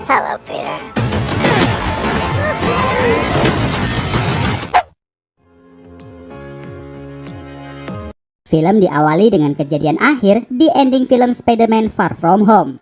Hello, Peter. Film diawali dengan kejadian akhir di ending film Spider-Man Far From Home,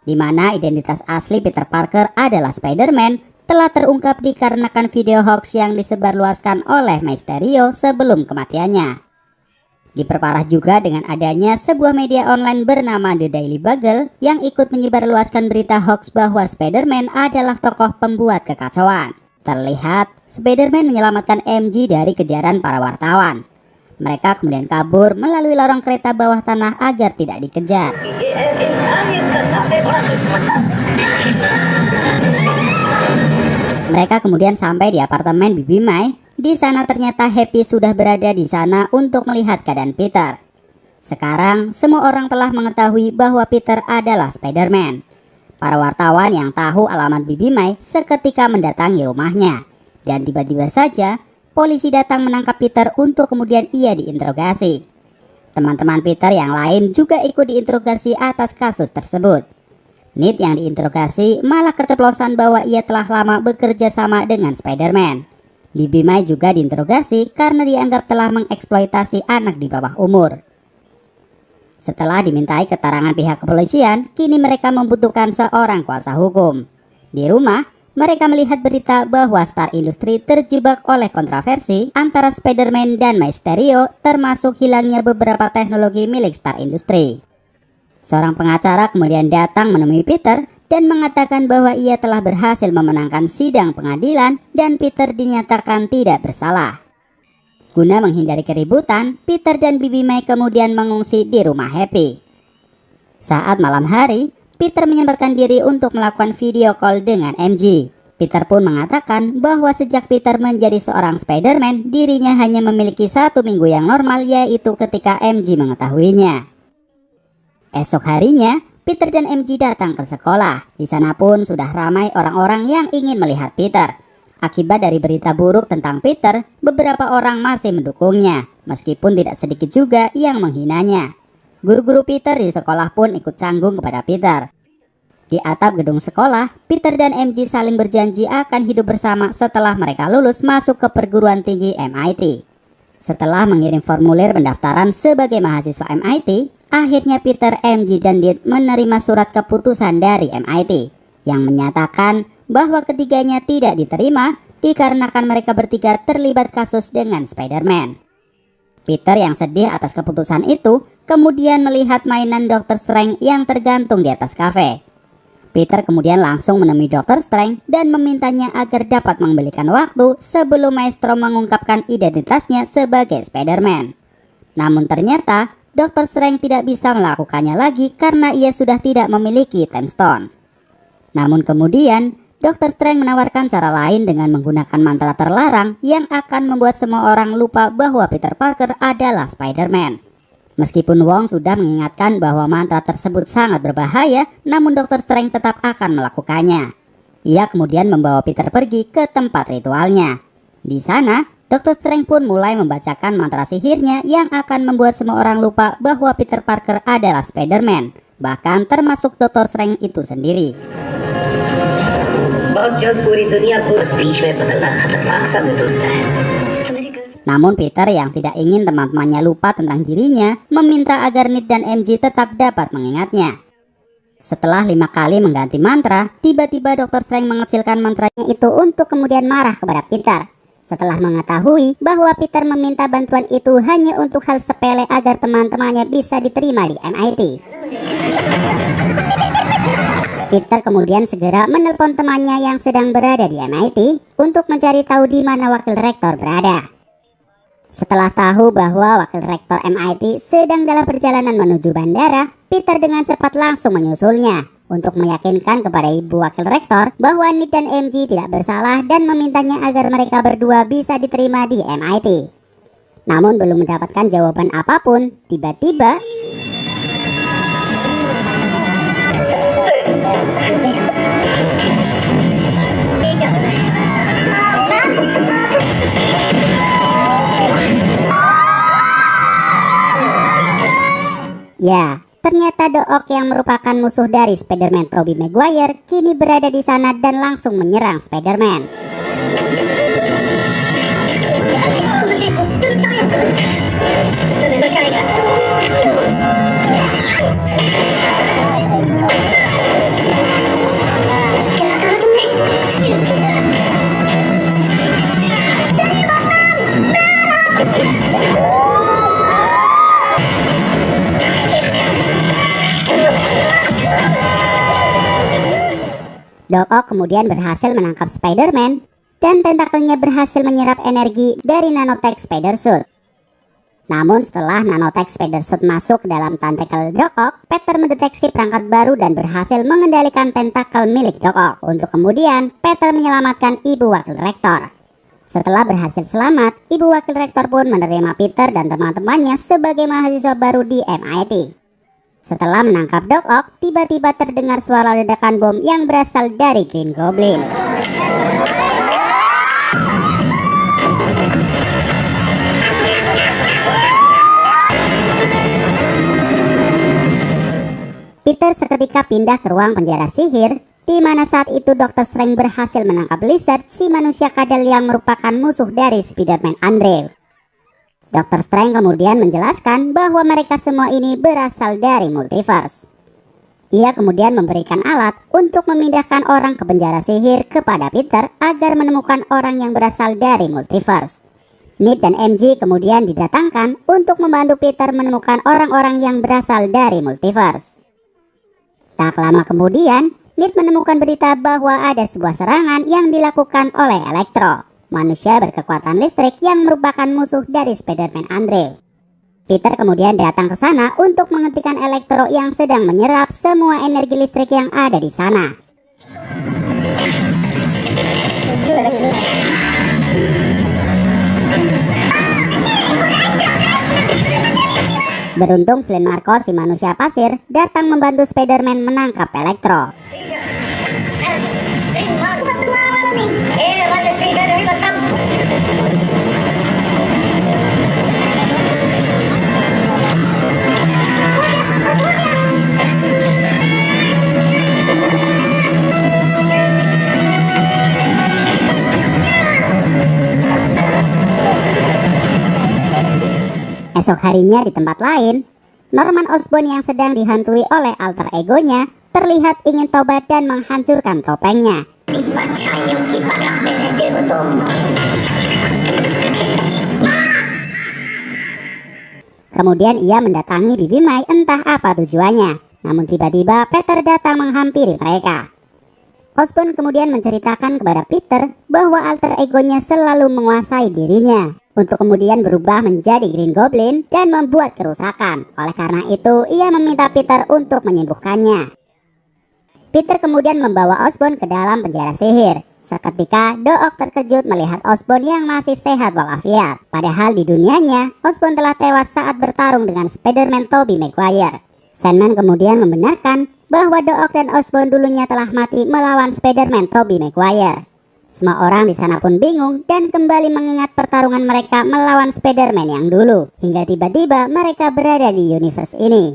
di mana identitas asli Peter Parker adalah Spider-Man telah terungkap dikarenakan video hoax yang disebarluaskan oleh Mysterio sebelum kematiannya. Diperparah juga dengan adanya sebuah media online bernama The Daily Bugle yang ikut menyebarluaskan berita hoax bahwa Spider-Man adalah tokoh pembuat kekacauan. Terlihat, Spider-Man menyelamatkan MJ dari kejaran para wartawan. Mereka kemudian kabur melalui lorong kereta bawah tanah agar tidak dikejar. Mereka kemudian sampai di apartemen Bibi May. Di sana ternyata Happy sudah berada di sana untuk melihat keadaan Peter. Sekarang semua orang telah mengetahui bahwa Peter adalah Spider-Man. Para wartawan yang tahu alamat Bibi May seketika mendatangi rumahnya. Dan tiba-tiba saja polisi datang menangkap Peter untuk kemudian ia diinterogasi. Teman-teman Peter yang lain juga ikut diinterogasi atas kasus tersebut. Ned yang diinterogasi malah keceplosan bahwa ia telah lama bekerja sama dengan Spider-Man. Bibi May juga diinterogasi karena dianggap telah mengeksploitasi anak di bawah umur. Setelah dimintai keterangan pihak kepolisian, kini mereka membutuhkan seorang kuasa hukum. Di rumah, mereka melihat berita bahwa Star Industry terjebak oleh kontroversi antara Spider-Man dan Mysterio, termasuk hilangnya beberapa teknologi milik Star Industry. Seorang pengacara kemudian datang menemui Peter dan mengatakan bahwa ia telah berhasil memenangkan sidang pengadilan dan Peter dinyatakan tidak bersalah. Guna menghindari keributan, Peter dan Bibi May kemudian mengungsi di rumah Happy. Saat malam hari, Peter menyempatkan diri untuk melakukan video call dengan MJ. Peter pun mengatakan bahwa sejak Peter menjadi seorang Spider-Man, dirinya hanya memiliki 1 minggu yang normal, yaitu ketika MJ mengetahuinya. Esok harinya, Peter dan MJ datang ke sekolah. Di sana pun sudah ramai orang-orang yang ingin melihat Peter. Akibat dari berita buruk tentang Peter, beberapa orang masih mendukungnya, meskipun tidak sedikit juga yang menghinanya. Guru-guru Peter di sekolah pun ikut canggung kepada Peter. Di atap gedung sekolah, Peter dan MJ saling berjanji akan hidup bersama setelah mereka lulus masuk ke perguruan tinggi MIT. Setelah mengirim formulir pendaftaran sebagai mahasiswa MIT, akhirnya Peter, MJ, dan Ned menerima surat keputusan dari MIT yang menyatakan bahwa ketiganya tidak diterima dikarenakan mereka bertiga terlibat kasus dengan Spider-Man. Peter yang sedih atas keputusan itu kemudian melihat mainan Dr. Strange yang tergantung di atas kafe. Peter kemudian langsung menemui Dr. Strange dan memintanya agar dapat membelikan waktu sebelum Maestro mengungkapkan identitasnya sebagai Spider-Man. Namun ternyata Dr. Strange tidak bisa melakukannya lagi karena ia sudah tidak memiliki Time Stone. Namun kemudian Dr. Strange menawarkan cara lain dengan menggunakan mantra terlarang yang akan membuat semua orang lupa bahwa Peter Parker adalah Spider-Man. Meskipun Wong sudah mengingatkan bahwa mantra tersebut sangat berbahaya, namun Dr. Strange tetap akan melakukannya. Ia kemudian membawa Peter pergi ke tempat ritualnya. Di sana, Dr. Strange pun mulai membacakan mantra sihirnya yang akan membuat semua orang lupa bahwa Peter Parker adalah Spider-Man, bahkan termasuk Dr. Strange itu sendiri. Namun Peter yang tidak ingin teman-temannya lupa tentang dirinya meminta agar Ned dan MJ tetap dapat mengingatnya. Setelah 5 kali mengganti mantra, tiba-tiba Dr. Strange mengecilkan mantranya itu untuk kemudian marah kepada Peter. Setelah mengetahui bahwa Peter meminta bantuan itu hanya untuk hal sepele agar teman-temannya bisa diterima di MIT. Peter kemudian segera menelpon temannya yang sedang berada di MIT untuk mencari tahu di mana wakil rektor berada. Setelah tahu bahwa wakil rektor MIT sedang dalam perjalanan menuju bandara, Peter dengan cepat langsung menyusulnya untuk meyakinkan kepada ibu wakil rektor bahwa Ned dan MJ tidak bersalah dan memintanya agar mereka berdua bisa diterima di MIT. Namun belum mendapatkan jawaban apapun, tiba-tiba ya, Ternyata Dook yang merupakan musuh dari Spider-Man Tobey Maguire kini berada di sana dan langsung menyerang Spider-Man. Dook kemudian berhasil menangkap Spider-Man dan tentakelnya berhasil menyerap energi dari nanotech Spider Suit. Namun setelah nanotech Spider Suit masuk ke dalam tentakel Dook, Peter mendeteksi perangkat baru dan berhasil mengendalikan tentakel milik Dook. Untuk kemudian Peter menyelamatkan Ibu Wakil Rektor. Setelah berhasil selamat, Ibu Wakil Rektor pun menerima Peter dan teman-temannya sebagai mahasiswa baru di MIT. Setelah menangkap Dook, tiba-tiba terdengar suara ledakan bom yang berasal dari Green Goblin. Peter seketika pindah ke ruang penjara sihir, di mana saat itu Dr. Strange berhasil menangkap Lizard, si manusia kadal yang merupakan musuh dari Spider-Man Andrew. Dr. Strange kemudian menjelaskan bahwa mereka semua ini berasal dari multiverse. Ia kemudian memberikan alat untuk memindahkan orang ke penjara sihir kepada Peter agar menemukan orang yang berasal dari multiverse. Ned dan MJ kemudian didatangkan untuk membantu Peter menemukan orang-orang yang berasal dari multiverse. Tak lama kemudian, Ned menemukan berita bahwa ada sebuah serangan yang dilakukan oleh Electro, manusia berkekuatan listrik yang merupakan musuh dari Spider-Man Andrew. Peter kemudian datang ke sana untuk menghentikan Electro yang sedang menyerap semua energi listrik yang ada di sana. Beruntung Flynn Marko, si manusia pasir, datang membantu Spider-Man menangkap Electro. Esok harinya di tempat lain, Norman Osborn yang sedang dihantui oleh alter egonya terlihat ingin tobat dan menghancurkan topengnya. Kemudian ia mendatangi Bibi Mai, entah apa tujuannya. Namun tiba-tiba Peter datang menghampiri mereka. Osborn kemudian menceritakan kepada Peter bahwa alter egonya selalu menguasai dirinya, untuk kemudian berubah menjadi Green Goblin dan membuat kerusakan. Oleh karena itu, ia meminta Peter untuk menyembuhkannya. Peter kemudian membawa Osborn ke dalam penjara sihir. Seketika, Dook terkejut melihat Osborn yang masih sehat walafiat. Padahal di dunianya, Osborn telah tewas saat bertarung dengan Spider-Man Tobey Maguire. Sandman kemudian membenarkan bahwa Dook dan Osborn dulunya telah mati melawan Spider-Man Tobey Maguire. Semua orang di sana pun bingung dan kembali mengingat pertarungan mereka melawan Spider-Man yang dulu, hingga tiba-tiba mereka berada di universe ini.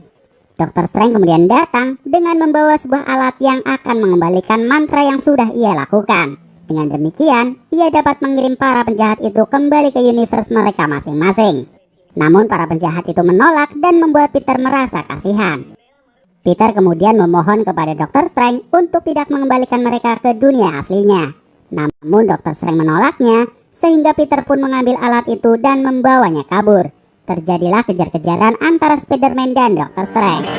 Dr. Strange kemudian datang dengan membawa sebuah alat yang akan mengembalikan mantra yang sudah ia lakukan. Dengan demikian, ia dapat mengirim para penjahat itu kembali ke universe mereka masing-masing. Namun para penjahat itu menolak dan membuat Peter merasa kasihan. Peter kemudian memohon kepada Dr. Strange untuk tidak mengembalikan mereka ke dunia aslinya. Namun Dr. Strange menolaknya, sehingga Peter pun mengambil alat itu dan membawanya kabur. Terjadilah kejar-kejaran antara Spider-Man dan Dr. Strange.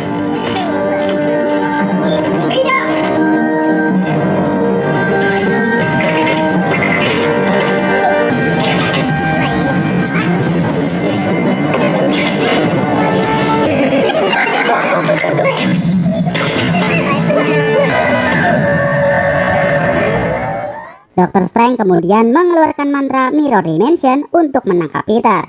Dr. Strange kemudian mengeluarkan mantra Mirror Dimension untuk menangkap Peter.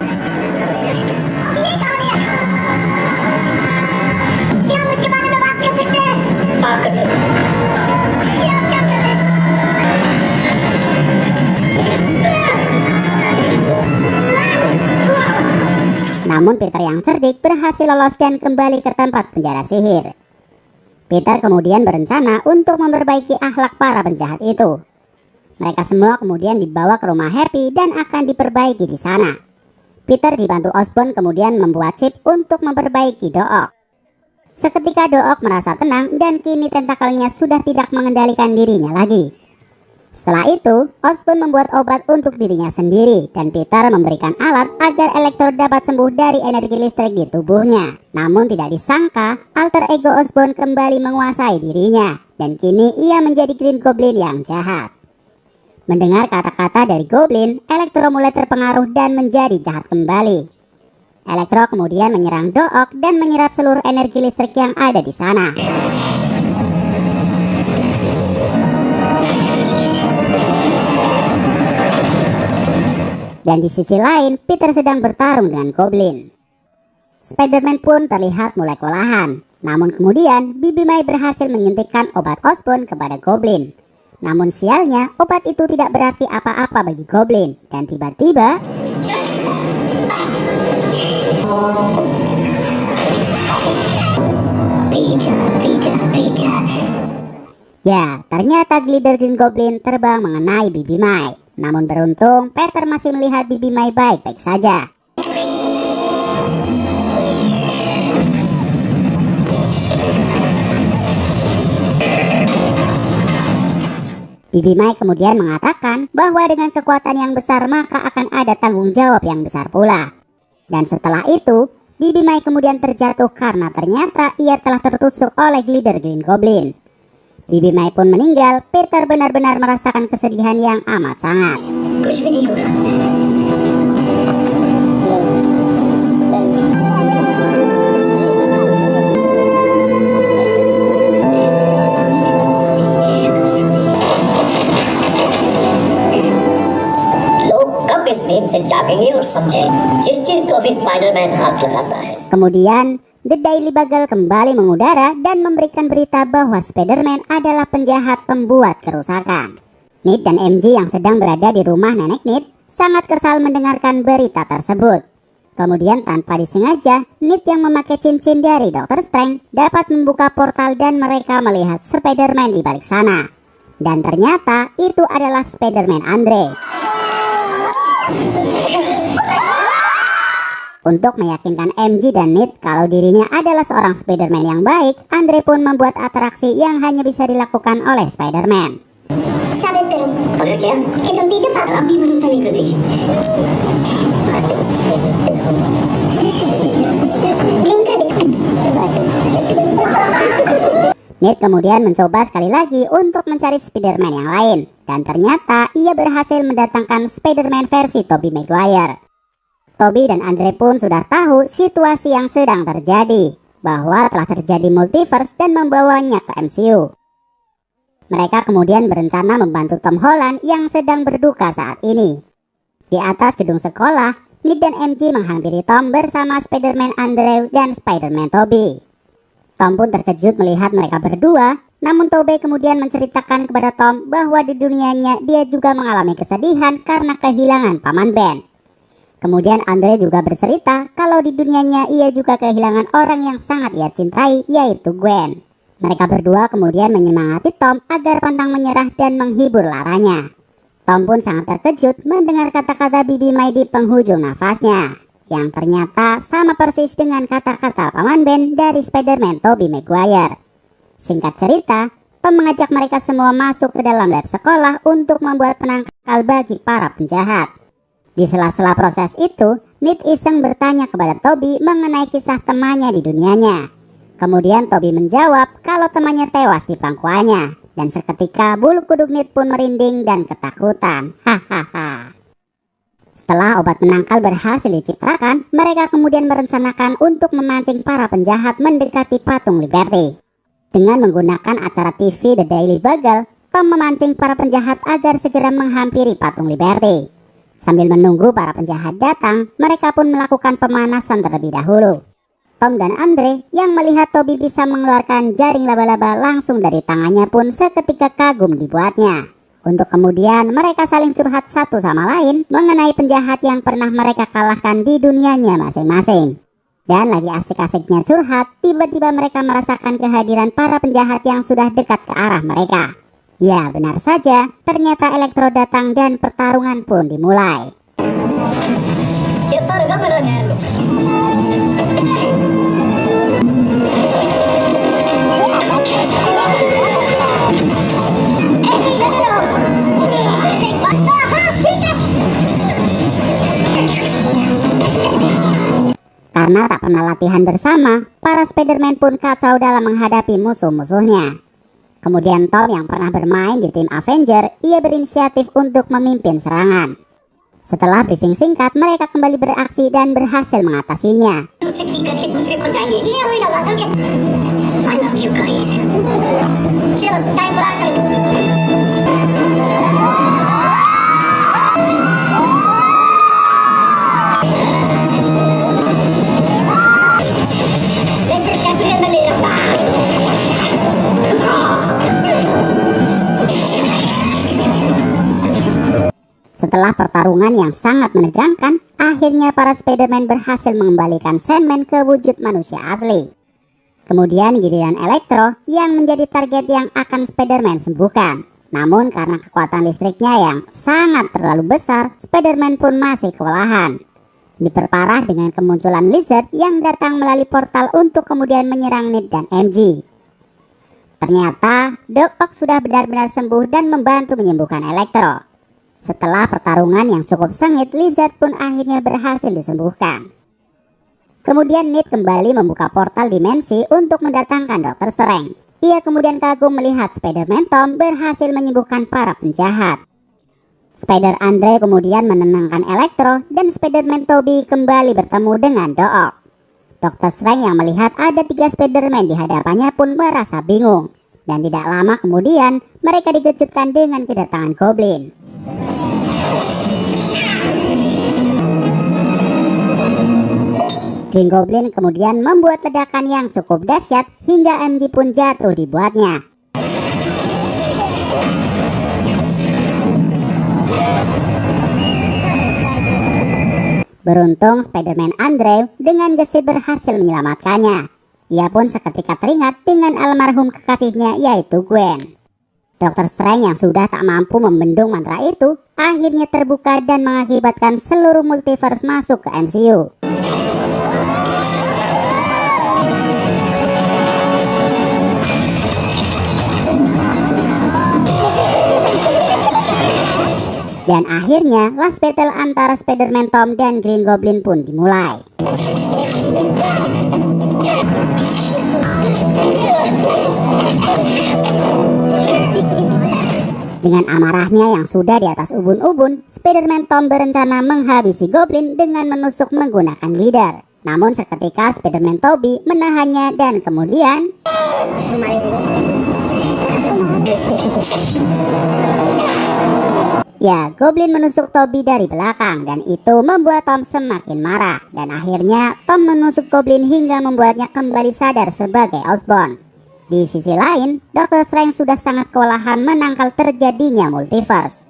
Namun Peter yang cerdik berhasil lolos dan kembali ke tempat penjara sihir. Peter kemudian berencana untuk memperbaiki akhlak para penjahat itu. Mereka semua kemudian dibawa ke rumah Happy dan akan diperbaiki di sana. Peter dibantu Osborn kemudian membuat chip untuk memperbaiki Dook. Seketika Dook merasa tenang dan kini tentakelnya sudah tidak mengendalikan dirinya lagi. Setelah itu, Osborn membuat obat untuk dirinya sendiri dan Peter memberikan alat agar Electro dapat sembuh dari energi listrik di tubuhnya. Namun tidak disangka, alter ego Osborn kembali menguasai dirinya dan kini ia menjadi Green Goblin yang jahat. Mendengar kata-kata dari Goblin, Electro mulai terpengaruh dan menjadi jahat kembali. Electro kemudian menyerang Dook dan menyerap seluruh energi listrik yang ada di sana. Dan di sisi lain, Peter sedang bertarung dengan Goblin. Spider-Man pun terlihat mulai kewalahan. Namun kemudian, Bibi May berhasil menyuntikkan obat Osborn kepada Goblin. Namun sialnya, obat itu tidak berarti apa-apa bagi Goblin. Dan tiba-tiba... Ya, ternyata glider Green Goblin terbang mengenai Bibi May. Namun beruntung, Peter masih melihat Bibi May baik-baik saja. Bibi May kemudian mengatakan bahwa dengan kekuatan yang besar maka akan ada tanggung jawab yang besar pula. Dan setelah itu, Bibi May kemudian terjatuh karena ternyata ia telah tertusuk oleh glider Green Goblin. Bibi May pun meninggal. Peter benar-benar merasakan kesedihan yang amat sangat. Kemudian The Daily Bugle kembali mengudara dan memberikan berita bahwa Spider-Man adalah penjahat pembuat kerusakan. Ned dan MJ yang sedang berada di rumah Nenek Ned sangat kesal mendengarkan berita tersebut. Kemudian tanpa disengaja, Ned yang memakai cincin dari Dr. Strange dapat membuka portal dan mereka melihat Spider-Man di balik sana. Dan ternyata itu adalah Spider-Man Andre. Untuk meyakinkan MJ dan Ned kalau dirinya adalah seorang Spider-Man yang baik, Andre pun membuat atraksi yang hanya bisa dilakukan oleh Spider-Man. Ned kemudian mencoba sekali lagi untuk mencari Spider-Man yang lain, dan ternyata ia berhasil mendatangkan Spider-Man versi Tobey Maguire. Tobey dan Andre pun sudah tahu situasi yang sedang terjadi, bahwa telah terjadi multiverse dan membawanya ke MCU. Mereka kemudian berencana membantu Tom Holland yang sedang berduka saat ini. Di atas gedung sekolah, Ned dan MJ menghampiri Tom bersama Spider-Man Andre dan Spider-Man Tobey. Tom pun terkejut melihat mereka berdua, namun Tobey kemudian menceritakan kepada Tom bahwa di dunianya dia juga mengalami kesedihan karena kehilangan Paman Ben. Kemudian Andre juga bercerita kalau di dunianya ia juga kehilangan orang yang sangat ia cintai, yaitu Gwen. Mereka berdua kemudian menyemangati Tom agar pantang menyerah dan menghibur laranya. Tom pun sangat terkejut mendengar kata-kata Bibi May di penghujung nafasnya, yang ternyata sama persis dengan kata-kata Paman Ben dari Spider-Man Tobey Maguire. Singkat cerita, Tom mengajak mereka semua masuk ke dalam lab sekolah untuk membuat penangkal bagi para penjahat. Di sela-sela proses itu, Ned iseng bertanya kepada Tobey mengenai kisah temannya di dunianya. Kemudian Tobey menjawab kalau temannya tewas di pangkuannya, dan seketika bulu kuduk Ned pun merinding dan ketakutan. Hahaha. Setelah obat penangkal berhasil diciptakan, mereka kemudian merencanakan untuk memancing para penjahat mendekati patung Liberty. Dengan menggunakan acara TV The Daily Bugle, Tom memancing para penjahat agar segera menghampiri patung Liberty. Sambil menunggu para penjahat datang, mereka pun melakukan pemanasan terlebih dahulu. Tom dan Andre yang melihat Tobey bisa mengeluarkan jaring laba-laba langsung dari tangannya pun seketika kagum dibuatnya. Untuk kemudian mereka saling curhat satu sama lain mengenai penjahat yang pernah mereka kalahkan di dunianya masing-masing. Dan lagi asik-asiknya curhat, tiba-tiba mereka merasakan kehadiran para penjahat yang sudah dekat ke arah mereka. Ya, benar saja, ternyata Elektro datang dan pertarungan pun dimulai. Karena tak pernah latihan bersama, para Spider-Man pun kacau dalam menghadapi musuh-musuhnya. Kemudian Tom yang pernah bermain di tim Avenger, ia berinisiatif untuk memimpin serangan. Setelah briefing singkat, mereka kembali beraksi dan berhasil mengatasinya. Setelah pertarungan yang sangat menegangkan, akhirnya para Spider-Man berhasil mengembalikan Sandman ke wujud manusia asli. Kemudian giliran Elektro yang menjadi target yang akan Spider-Man sembuhkan. Namun karena kekuatan listriknya yang sangat terlalu besar, Spider-Man pun masih kewalahan. Diperparah dengan kemunculan Lizard yang datang melalui portal untuk kemudian menyerang Ned dan MJ. Ternyata Doc Ock sudah benar-benar sembuh dan membantu menyembuhkan Elektro. Setelah pertarungan yang cukup sengit, Lizard pun akhirnya berhasil disembuhkan. Kemudian Ned kembali membuka portal dimensi untuk mendatangkan Dr. Strange. Ia kemudian kagum melihat Spider-Man Tom berhasil menyembuhkan para penjahat. Spider-Andre kemudian menenangkan Elektro dan Spider-Man Tobey kembali bertemu dengan Doc Ock. Dr. Strange yang melihat ada 3 Spider-Man di hadapannya pun merasa bingung. Dan tidak lama kemudian mereka dikejutkan dengan kedatangan Goblin. Green Goblin kemudian membuat ledakan yang cukup dahsyat hingga MJ pun jatuh dibuatnya. Beruntung Spider-Man Andre dengan gesit berhasil menyelamatkannya. Ia pun seketika teringat dengan almarhum kekasihnya yaitu Gwen. Dr. Strange yang sudah tak mampu membendung mantra itu akhirnya terbuka dan mengakibatkan seluruh multiverse masuk ke MCU. Dan akhirnya last battle antara Spider-Man Tom dan Green Goblin pun dimulai. Dengan amarahnya yang sudah di atas ubun-ubun, Spider-Man Tom berencana menghabisi Goblin dengan menusuk menggunakan glider. Namun seketika Spider-Man Tobey menahannya dan kemudian ya, Goblin menusuk Tobey dari belakang dan itu membuat Tom semakin marah. Dan akhirnya Tom menusuk Goblin hingga membuatnya kembali sadar sebagai Osborn. Di sisi lain, Dr. Strange sudah sangat kewalahan menangkal terjadinya multiverse.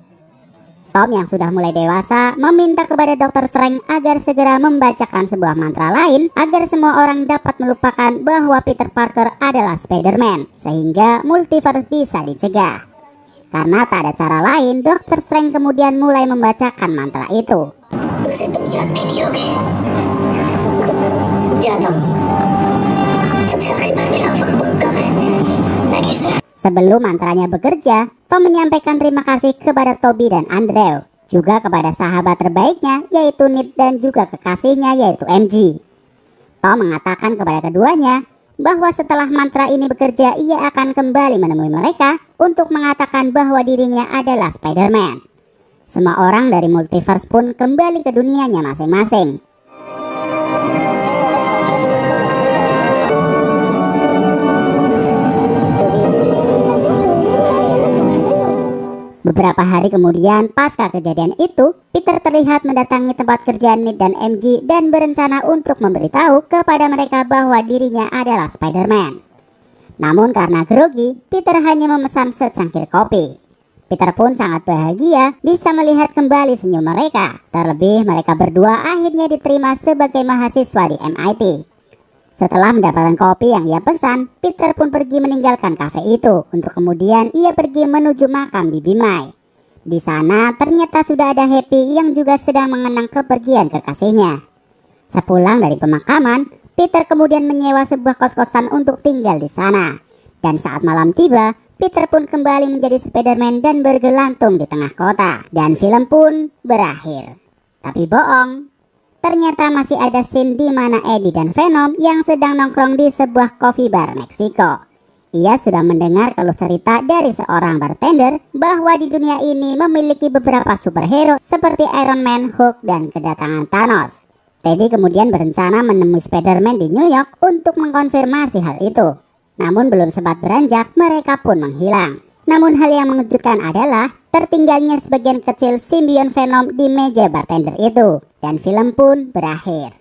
Tom yang sudah mulai dewasa meminta kepada Dr. Strange agar segera membacakan sebuah mantra lain agar semua orang dapat melupakan bahwa Peter Parker adalah Spider-Man, sehingga multiverse bisa dicegah. Karena tak ada cara lain, Dr. Strange kemudian mulai membacakan mantra itu. Sebelum mantranya bekerja, Tom menyampaikan terima kasih kepada Tobey dan Andrew, juga kepada sahabat terbaiknya yaitu Ned dan juga kekasihnya yaitu MJ. Tom mengatakan kepada keduanya bahwa setelah mantra ini bekerja, ia akan kembali menemui mereka untuk mengatakan bahwa dirinya adalah Spider-Man. Semua orang dari multiverse pun kembali ke dunianya masing-masing. Beberapa hari kemudian, pasca kejadian itu, Peter terlihat mendatangi tempat kerja Ned dan MJ dan berencana untuk memberitahu kepada mereka bahwa dirinya adalah Spider-Man. Namun karena grogi, Peter hanya memesan secangkir kopi. Peter pun sangat bahagia bisa melihat kembali senyum mereka. Terlebih mereka berdua akhirnya diterima sebagai mahasiswa di MIT. Setelah mendapatkan kopi yang ia pesan, Peter pun pergi meninggalkan kafe itu untuk kemudian ia pergi menuju makam Bibi Mai. Di sana ternyata sudah ada Happy yang juga sedang mengenang kepergian kekasihnya. Sepulang dari pemakaman, Peter kemudian menyewa sebuah kos-kosan untuk tinggal di sana. Dan saat malam tiba, Peter pun kembali menjadi Spider-Man dan bergelantung di tengah kota. Dan film pun berakhir. Tapi bohong. Ternyata masih ada scene di mana Eddie dan Venom yang sedang nongkrong di sebuah coffee bar Meksiko. Ia sudah mendengar keluh cerita dari seorang bartender bahwa di dunia ini memiliki beberapa superhero seperti Iron Man, Hulk, dan kedatangan Thanos. Teddy kemudian berencana menemui Spider-Man di New York untuk mengkonfirmasi hal itu. Namun belum sempat beranjak, mereka pun menghilang. Namun hal yang mengejutkan adalah tertinggalnya sebagian kecil simbion Venom di meja bartender itu. Dan film pun berakhir.